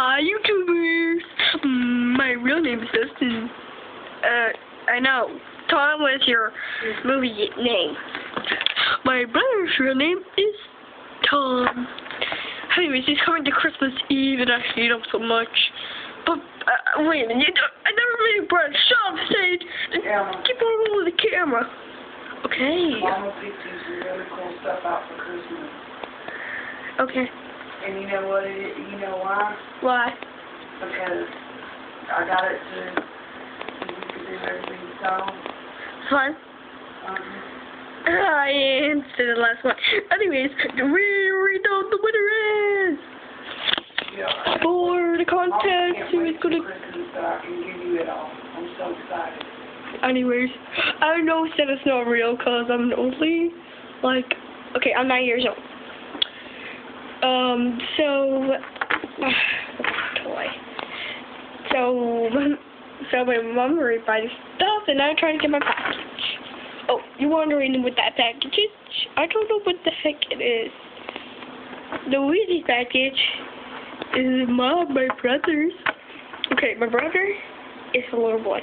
Hi, YouTubers! My real name is Dustin. I know. Tom was your movie name. My brother's real name is Tom. Anyways, he's coming to Christmas Eve, and I hate him so much. But, wait a minute, I never really brought a shop stage. Keep on rolling the camera. Okay. Mama picked you some really cool stuff out for Christmas. Okay. And you know what it is? You know why? Why? Because I got it to you could do everything you told. Fun? I answered the last one. Anyways, we already know what the winner is. Yeah. For the contest, who is Mama gonna... can't wait for Christmas so I can give you it all. I'm so excited. Anyways, I know Santa's not real because I'm only, like, okay, I'm 9 years old. So my mom already buy the stuff, and I'm trying to get my package. Oh, you're wondering what that package is? I don't know what the heck it is. The Weezy package is my brother's. Okay, my brother is a little boy.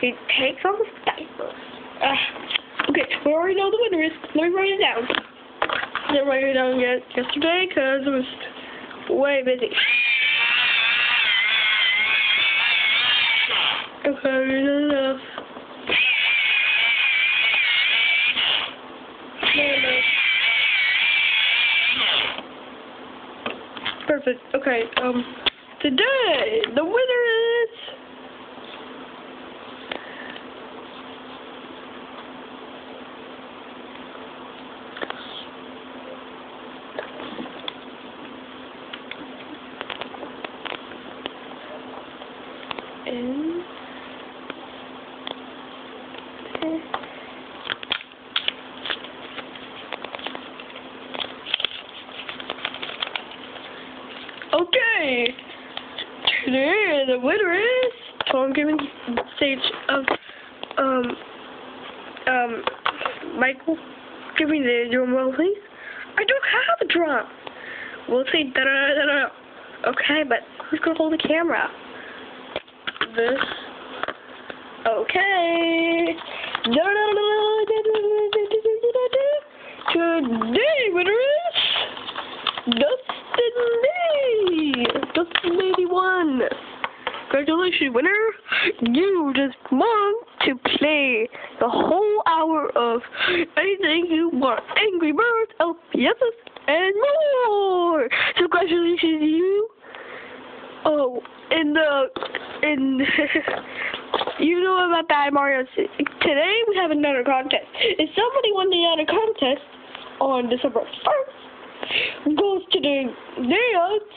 He takes off his diapers. Okay, we already know the winner is. Let me write it down. I didn't write it down yet yesterday because I was way busy. Okay, enough. Perfect. Okay, today the winner is okay. Today the winner is Tom giving the stage of Michael. Give me the drum roll, please. I don't have a drum. We'll say da da da da. Okay, but who's gonna hold the camera? This. Okay. Today winner is Dustin81. Congratulations, winner. You just won to play the whole hour of anything you want. Angry Birds, LPSs, and more. So congratulations to you. Oh, you know about that, Mario. Today we have another contest. If somebody won the other contest on December 1st, goes to the dance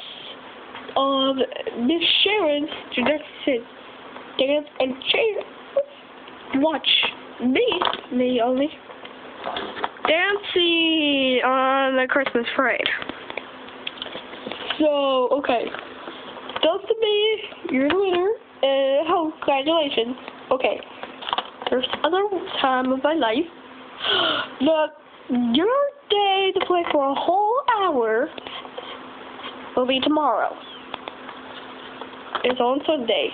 of Miss Sharon's Jackson Dance and Sharon. Watch me only, dancing on the Christmas parade. So, okay. Dustin B, you're the winner. Oh, congratulations. Okay. First other time of my life. Your day to play for a whole hour will be tomorrow. It's on Sunday.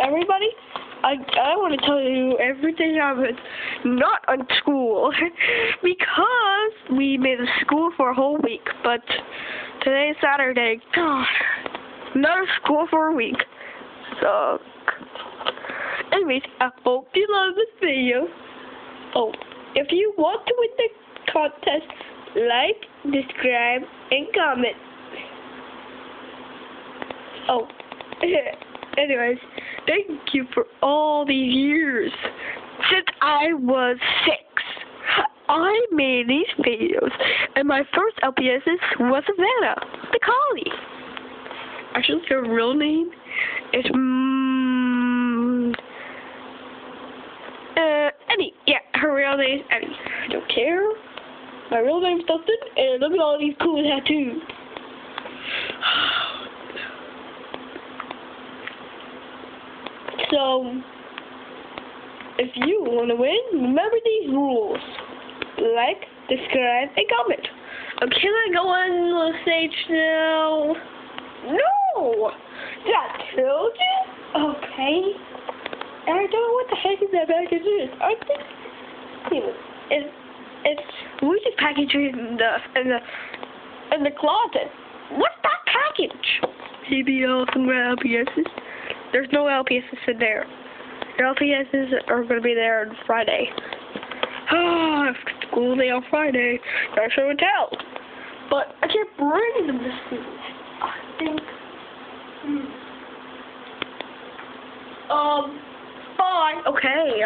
Everybody, I want to tell you everything happened not on school because we made a school for a whole week, but today's Saturday. God, not a school for a week. So, anyways, I hope you love this video. Oh, if you want to win the contest, like, subscribe, and comment. Oh, anyways, thank you for all these years. Since I was 6, I made these videos, and my first LPSs was Savannah, the collie. Actually, her real name is Eddie. Yeah, her real name is Eddie. I don't care. My real name is Dustin, and look at all these cool tattoos. So, if you want to win, remember these rules. Like, subscribe, and comment. Okay, I go on the stage now. No! Did I tell you? Okay. And I don't know what the heck is that package is. I think it's Lucy's package in the closet. What's that package? CBL, some LPSs. There's no LPSs in there. Your LPSs are going to be there on Friday. School day on Friday. Gotta show and tell. But I can't bring them to school. I think. Fine. Okay.